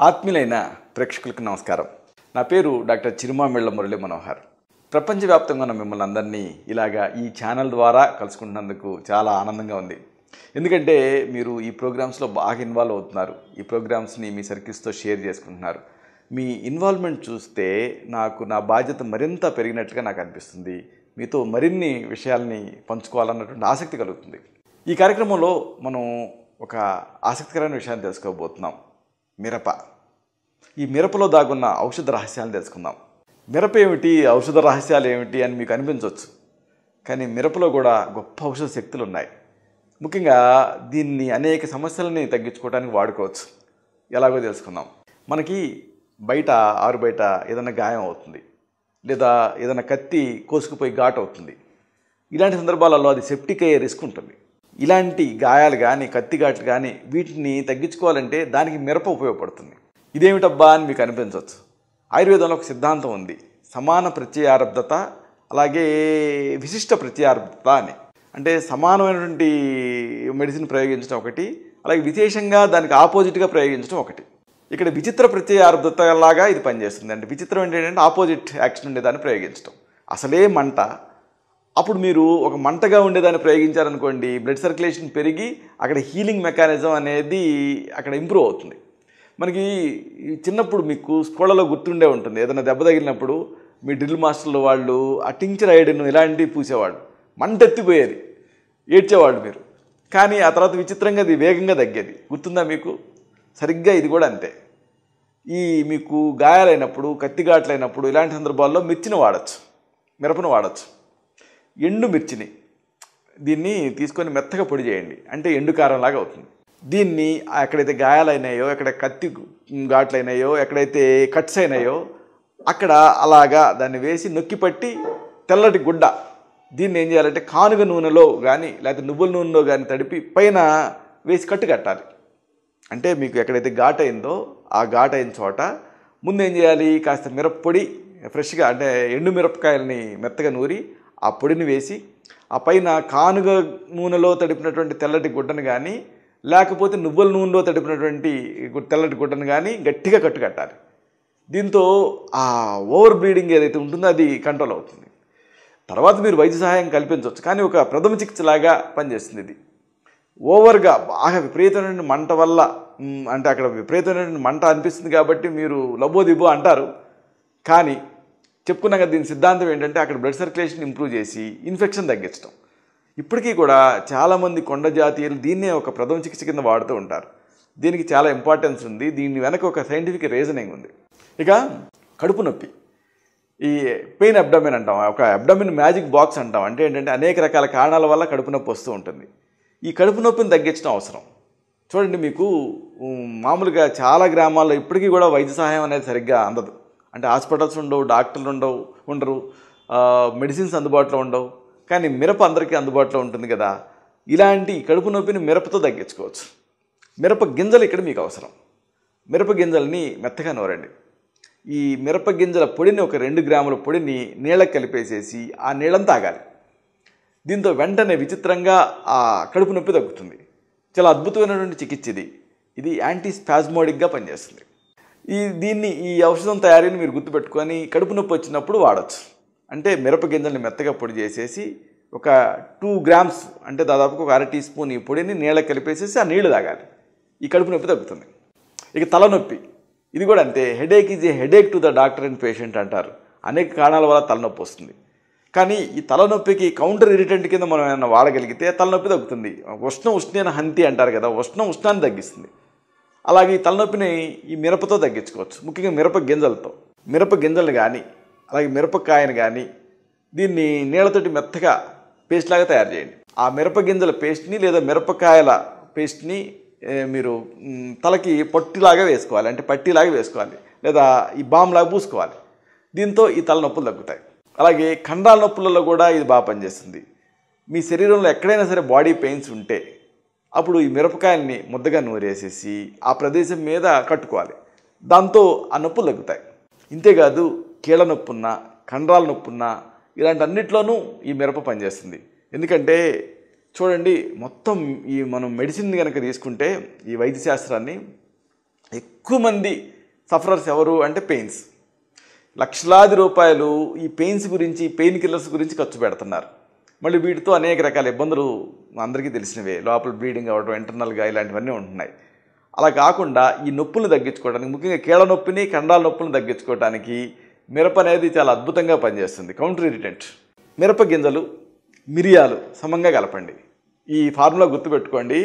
ఆత్మీయులైన ప్రేక్షకులకు నమస్కారం. నా పేరు డాక్టర్ చిరుమామిళ్ళ మురళీ మనోహర్. ప్రపంచవ్యాప్తంగా ఉన్న మిమ్మల్ని అందరినీ ఇలాగా ఈ ఛానల్ ద్వారా కలుసుకుంటున్నందుకు చాలా ఆనందంగా ఉంది. ఎందుకంటే మీరు ఈ ప్రోగ్రామ్స్లో బాగా ఇన్వాల్వ్ అవుతున్నారు. ఈ ప్రోగ్రామ్స్ని మీ సర్కిల్స్తో షేర్ చేసుకుంటున్నారు. మీ ఇన్వాల్వ్మెంట్ చూస్తే నా బాధ్యత మరింత పెరిగినట్లుగా నాకు అనిపిస్తుంది. మీతో మరిన్ని విషయాల్ని పంచుకోవాలన్నటువంటి ఆసక్తి కలుగుతుంది. ఈ కార్యక్రమంలో మనం ఒక ఆసక్తికరమైన విషయాన్ని తెలుసుకోబోతున్నాం. మిరప. ఈ మిరపలో దాగున్న ఔషధ రహస్యాలను తెలుసుకుందాం. మిరప ఏమిటి, ఔషధ రహస్యాలు ఏమిటి అని మీకు అనిపించవచ్చు. కానీ మిరపలో కూడా గొప్ప ఔషధ శక్తులు ఉన్నాయి. ముఖ్యంగా దీన్ని అనేక సమస్యలని తగ్గించుకోవడానికి వాడుకోవచ్చు. ఎలాగో తెలుసుకుందాం. మనకి ఆరు బయట ఏదైనా గాయం అవుతుంది, లేదా ఏదైనా కత్తి కోసుకుపోయి ఘాటు అవుతుంది. ఇలాంటి సందర్భాలలో అది సెప్టిక్ అయ్యే రిస్క్ ఉంటుంది. ఇలాంటి గాయాలు కానీ కత్తి ఘాట్లు కానీ వీటిని తగ్గించుకోవాలంటే దానికి మిరప ఉపయోగపడుతుంది. ఇదేమిటబ్బా అని మీకు అనిపించవచ్చు. ఆయుర్వేదంలో ఒక సిద్ధాంతం ఉంది, సమాన ప్రత్యయారబ్ధత అలాగే విశిష్ట ప్రత్యయారబ్ధత అని. అంటే సమానమైనటువంటి మెడిసిన్ ప్రయోగించడం ఒకటి, అలాగే విశేషంగా దానికి ఆపోజిట్గా ప్రయోగించడం ఒకటి. ఇక్కడ విచిత్ర ప్రత్యయారబ్ధత లాగా ఇది పనిచేస్తుంది. అంటే విచిత్రం ఏంటంటే ఆపోజిట్ యాక్షన్ ఉండేదాన్ని ప్రయోగించడం. అసలే మంట, అప్పుడు మీరు ఒక మంటగా ఉండేదాన్ని ప్రయోగించారనుకోండి, బ్లడ్ సర్క్యులేషన్ పెరిగి అక్కడ హీలింగ్ మెకానిజం అనేది అక్కడ ఇంప్రూవ్ అవుతుంది. మనకి చిన్నప్పుడు మీకు స్కూళ్ళలో గుర్తుండే ఉంటుంది, ఏదైనా దెబ్బ తగిలినప్పుడు మీ డ్రిల్ మాస్టర్లు వాళ్ళు ఆ టింక్చర్ ఐరన్ ఇలాంటివి పూసేవాళ్ళు. మంట ఎత్తిపోయేది, ఏడ్చేవాళ్ళు మీరు. కానీ ఆ తర్వాత విచిత్రంగా అది వేగంగా తగ్గేది. గుర్తుందా మీకు? సరిగ్గా ఇది కూడా అంతే. ఈ మీకు గాయాలైనప్పుడు కత్తిఘాట్లైనప్పుడు ఇలాంటి సందర్భాల్లో మిర్చిని వాడచ్చు, మిరపను వాడచ్చు. ఎండు మిర్చిని దీన్ని తీసుకొని మెత్తగా పొడి చేయండి, అంటే ఎండు కారంలాగా అవుతుంది. దీన్ని ఎక్కడైతే గాయాలైనాయో, ఎక్కడ కత్తి ఘాట్లైనాయో, ఎక్కడైతే కట్స్ అయినాయో అక్కడ అలాగా దాన్ని వేసి నొక్కి పట్టి తెల్లటి గుడ్డ, దీన్ని ఏం చేయాలంటే కానుగ నూనెలో కానీ లేకపోతే నువ్వుల నూనెలో కానీ తడిపి పైన వేసి కట్టాలి. అంటే మీకు ఎక్కడైతే ఘాట్ అయిందో ఆ ఘాట్ అయిన చోట ముందు ఏం చేయాలి, కాస్త మిరప్పొడి ఫ్రెష్గా, అంటే ఎండు మిరపకాయలని మెత్తగా నూరి ఆ పొడిని వేసి ఆ పైన కానుగ నూనెలో తడిపినటువంటి తెల్లటి గుడ్డను కానీ లేకపోతే నువ్వుల నూనెలో తడిపినటువంటి తెల్లటి గుడ్డను కానీ గట్టిగా కట్టాలి. దీంతో ఆ ఓవర్ బ్లీడింగ్ ఏదైతే ఉంటుందో అది కంట్రోల్ అవుతుంది. తర్వాత మీరు వైద్య సహాయం కల్పించవచ్చు, కానీ ఒక ప్రథమ చికిత్సలాగా పనిచేస్తుంది ఇది. ఓవర్గా బాగా విపరీతమైన మంట వల్ల, అంటే అక్కడ విపరీతమైన మంట అనిపిస్తుంది కాబట్టి మీరు లబోదిబో అంటారు. కానీ చెప్పుకున్నాక దీని సిద్ధాంతం ఏంటంటే అక్కడ బ్లడ్ సర్క్యులేషన్ ఇంప్రూవ్ చేసి ఇన్ఫెక్షన్ తగ్గించడం. ఇప్పటికీ కూడా చాలామంది కొండ జాతీయులు దీన్నే ఒక ప్రథమ చికిత్స కింద వాడుతూ ఉంటారు. దీనికి చాలా ఇంపార్టెన్స్ ఉంది. దీని వెనక ఒక సైంటిఫిక్ రీజనింగ్ ఉంది. ఇక కడుపు నొప్పి, ఈ పెయిన్ అబ్డమిన్ అంటాం, ఒక అబ్డమిన్ మ్యాజిక్ బాక్స్ అంటాం. అంటే ఏంటంటే అనేక రకాల కారణాల వల్ల కడుపు నొప్పి వస్తూ ఉంటుంది. ఈ కడుపు నొప్పిని తగ్గించడం అవసరం. చూడండి, మీకు మామూలుగా చాలా గ్రామాల్లో ఇప్పటికీ కూడా వైద్య సహాయం అనేది సరిగ్గా అందదు. అంటే హాస్పిటల్స్ ఉండవు, డాక్టర్లు ఉండరు, మెడిసిన్స్ అందుబాటులో ఉండవు. కానీ మిరప అందరికీ అందుబాటులో ఉంటుంది కదా. ఇలాంటి కడుపు నొప్పిని మిరపతో తగ్గించుకోవచ్చు. మిరప గింజలు ఇక్కడ మీకు అవసరం. మిరప గింజల్ని మెత్తగా నూరండి. ఈ మిరప గింజల పొడిని, ఒక 2 గ్రాముల పొడిని నీళ్ళకి కలిపేసేసి ఆ నీళ్ళని తాగాలి. దీంతో వెంటనే విచిత్రంగా ఆ కడుపు నొప్పి తగ్గుతుంది. చాలా అద్భుతమైనటువంటి చికిత్స ఇది. ఇది యాంటీ స్పాస్మోడిక్గా పనిచేస్తుంది. ఈ ఔషధం తయారీని మీరు గుర్తుపెట్టుకొని కడుపు నొప్పి వచ్చినప్పుడు వాడచ్చు. అంటే మిరప గింజల్ని మెత్తగా పొడి చేసేసి ఒక 2 గ్రామ్స్, అంటే దాదాపుగా ఒక 1/2 టీ స్పూన్ ఈ పొడిని నీళ్ళకి కలిపేసేసి ఆ నీళ్లు తాగాలి. ఈ కడుపు నొప్పి తగ్గుతుంది. ఇక తలనొప్పి, ఇది కూడా అంతే. Headache is a headache to the doctor and patient అంటారు. అనేక కారణాల వల్ల తలనొప్పి వస్తుంది. కానీ ఈ తలనొప్పికి కౌంటర్ ఇరిటెంట్ కింద మనం ఏమైనా వాడగలిగితే తలనొప్పి తగ్గుతుంది. ఉష్ణేన హంతి అంటారు కదా, ఉష్ణాన్ని తగ్గిస్తుంది. అలాగే ఈ తలనొప్పిని ఈ మిరపతో తగ్గించుకోవచ్చు, ముఖ్యంగా మిరప గింజలతో. మిరప గింజలు కానీ అలాగే మిరపకాయను కానీ దీన్ని నీళ్ళతోటి మెత్తగా పేస్ట్ లాగా తయారు చేయండి. ఆ మిరప గింజల పేస్ట్ని లేదా మిరపకాయల పేస్ట్ని మీరు తలకి పట్టిలాగా వేసుకోవాలి, అంటే పట్టిలాగా వేసుకోవాలి, లేదా ఈ బామ్లాగా పూసుకోవాలి. దీంతో ఈ తలనొప్పులు తగ్గుతాయి. అలాగే కండరాల నొప్పులలో కూడా ఇది బాగా పనిచేస్తుంది. మీ శరీరంలో ఎక్కడైనా సరే బాడీ పెయిన్స్ ఉంటే అప్పుడు ఈ మిరపకాయల్ని ముద్దగా నూరేసేసి ఆ ప్రదేశం మీద కట్టుకోవాలి. దాంతో ఆ నొప్పులు తగ్గుతాయి. ఇంతేకాదు కీళ్ళ నొప్పున్నా, కండరాల నొప్పున్నా ఇలాంటి అన్నిట్లోనూ ఈ మిరప పనిచేస్తుంది. ఎందుకంటే చూడండి, మొత్తం ఈ మనం మెడిసిన్ కనుక తీసుకుంటే ఈ వైద్య శాస్త్రాన్ని ఎక్కువ మంది సఫరర్స్ ఎవరు అంటే పెయిన్స్. లక్షలాది రూపాయలు ఈ పెయిన్స్ గురించి, పెయిన్ కిల్లర్స్ గురించి ఖర్చు పెడుతున్నారు. మళ్ళీ వీటితో అనేక రకాల ఇబ్బందులు అందరికీ తెలిసినవే. లోపల బ్లీడింగ్ అవ్వడం, ఇంటర్నల్గా ఇలాంటివన్నీ ఉంటున్నాయి. అలా కాకుండా ఈ నొప్పులను తగ్గించుకోవడానికి, ముఖ్యంగా కీళ్ళ నొప్పిని, కండాల నొప్పులను తగ్గించుకోవడానికి మిరప అనేది చాలా అద్భుతంగా పనిచేస్తుంది. Counter irritant. మిరప గింజలు, మిరియాలు సమంగా కలపండి. ఈ ఫార్ములా గుర్తుపెట్టుకోండి.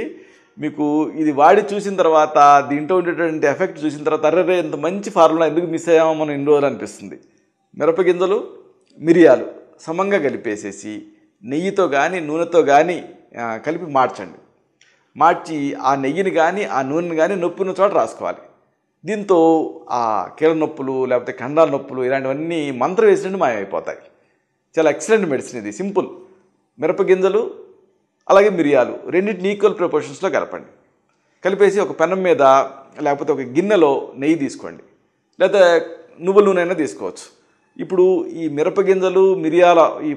మీకు ఇది వాడి చూసిన తర్వాత, దీంట్లో ఉండేటువంటి ఎఫెక్ట్ చూసిన తర్వాత అర్రే ఇంత మంచి ఫార్ములా ఎందుకు మిస్ అయ్యామో మనం ఇన్ని రోజులు అనిపిస్తుంది. మిరప గింజలు, మిరియాలు సమంగా కలిపేసేసి నెయ్యితో కానీ నూనెతో కానీ కలిపి మార్చండి. మార్చి ఆ నెయ్యిని కానీ ఆ నూనెని కానీ నొప్పిన చోట రాసుకోవాలి. దీంతో ఆ కీళ్ళ నొప్పులు లేకపోతే కండాల నొప్పులు ఇలాంటివన్నీ మంత్రం వేసినట్టు మాయమైపోతాయి. చాలా ఎక్సలెంట్ మెడిసిన్ ఇది. సింపుల్. మిరప గింజలు అలాగే మిరియాలు రెండింటిని ఈక్వల్ ప్రపోర్షన్స్లో కలపండి. కలిపేసి ఒక పెనం మీద లేకపోతే ఒక గిన్నెలో నెయ్యి తీసుకోండి, లేదా నువ్వుల నూనె అయినా తీసుకోవచ్చు. ఇప్పుడు ఈ మిరప గింజలు, మిరియాల ఈ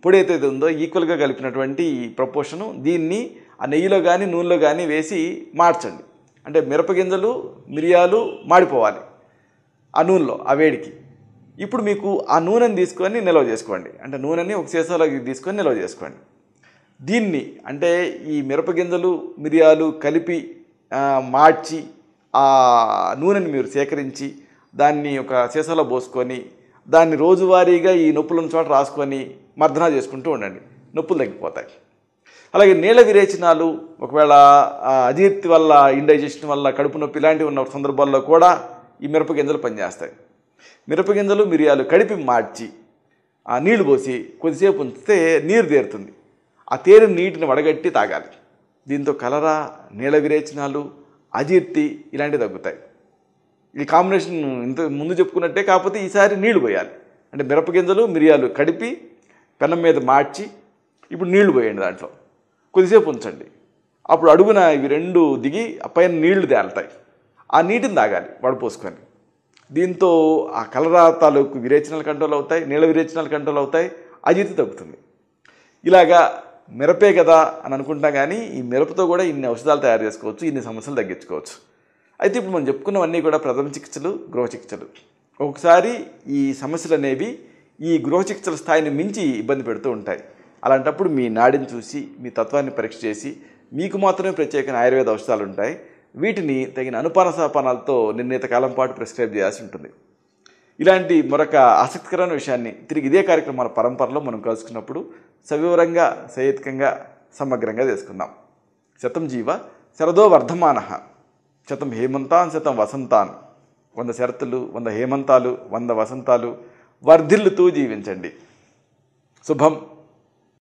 పొడి అయితే ఉందో ఈక్వల్గా కలిపినటువంటి ఈ ప్రపోర్షను దీన్ని ఆ నెయ్యిలో కానీ నూనెలో కానీ వేసి మార్చండి. అంటే మిరప గింజలు, మిరియాలు మాడిపోవాలి ఆ నూనెలో, ఆ వేడికి. ఇప్పుడు మీకు ఆ నూనెని తీసుకొని నిల్వ చేసుకోండి. అంటే నూనెని ఒక సీసాలోకి తీసుకొని నిల్వ చేసుకోండి. దీన్ని అంటే ఈ మిరపగింజలు, మిరియాలు కలిపి మార్చి ఆ నూనెని మీరు సేకరించి దాన్ని ఒక సీసాలో పోసుకొని దాన్ని రోజువారీగా ఈ నొప్పులను చోట రాసుకొని మర్దన చేసుకుంటూ ఉండండి. నొప్పులు తగ్గిపోతాయి. అలాగే నీళ్ళ విరేచనాలు, ఒకవేళ అజీర్తి వల్ల, ఇండైజెషన్ వల్ల కడుపు నొప్పి ఇలాంటివి ఉన్న సందర్భాల్లో కూడా ఈ మిరపగింజలు పనిచేస్తాయి. మిరపగింజలు, మిరియాలు కడిపి మార్చి ఆ నీళ్లు పోసి కొద్దిసేపు ఉంచితే నీరు తేరుతుంది. ఆ తేరిన నీటిని వడగట్టి తాగాలి. దీంతో కలరా, నీళ్ళ విరేచనాలు, అజీర్తి ఇలాంటివి తగ్గుతాయి. ఈ కాంబినేషన్ ఇంత ముందు చెప్పుకున్నట్టే, కాకపోతే ఈసారి నీళ్లు పోయాలి. అంటే మిరపగింజలు, మిరియాలు కడిపి పెనం మీద మార్చి ఇప్పుడు నీళ్లు పోయండి. దాంట్లో కొద్దిసేపు ఉంచండి. అప్పుడు అడుగున ఇవి రెండు దిగి పైన నీళ్లు తేలుతాయి. ఆ నీటిని తాగాలి వడపోసుకొని. దీంతో ఆ కలరా తాలూకు విరేచనాలు కంట్రోల్ అవుతాయి, నీళ్ళ విరేచనాలు కంట్రోల్ అవుతాయి, అజీర్తి తగ్గుతుంది. ఇలాగా మిరపే కదా అని అనుకుంటాం, కానీ ఈ మిరపతో కూడా ఇన్ని ఔషధాలు తయారు చేసుకోవచ్చు, ఇన్ని సమస్యలు తగ్గించుకోవచ్చు. అయితే ఇప్పుడు మనం చెప్పుకున్నవన్నీ కూడా ప్రథమ చికిత్సలు, గృహ చికిత్సలు. ఒకసారి ఈ సమస్యలు అనేవి ఈ గృహ చికిత్సల స్థాయిని మించి ఇబ్బంది పెడుతూ ఉంటాయి. అలాంటప్పుడు మీ నాడిని చూసి, మీ తత్వాన్ని పరీక్ష చేసి, మీకు మాత్రమే ప్రత్యేకమైన ఆయుర్వేద ఔషధాలు ఉంటాయి. వీటిని తగిన అనుపానసాపానాలతో నిర్ణీత కాలం పాటు ప్రిస్క్రైబ్ చేయాల్సి ఉంటుంది. ఇలాంటి మరొక ఆసక్తికరమైన విషయాన్ని తిరిగి ఇదే కార్యక్రమాల పరంపరలో మనం కలుసుకున్నప్పుడు సవివరంగా, సహేతుకంగా, సమగ్రంగా తెలుసుకుందాం. శతం జీవ శరదో వర్ధమానః, శతం హేమంతాన్ శతం వసంతాన్. 100 శరతులు, 100 హేమంతాలు, 100 వసంతాలు వర్ధిల్లుతూ జీవించండి. శుభం.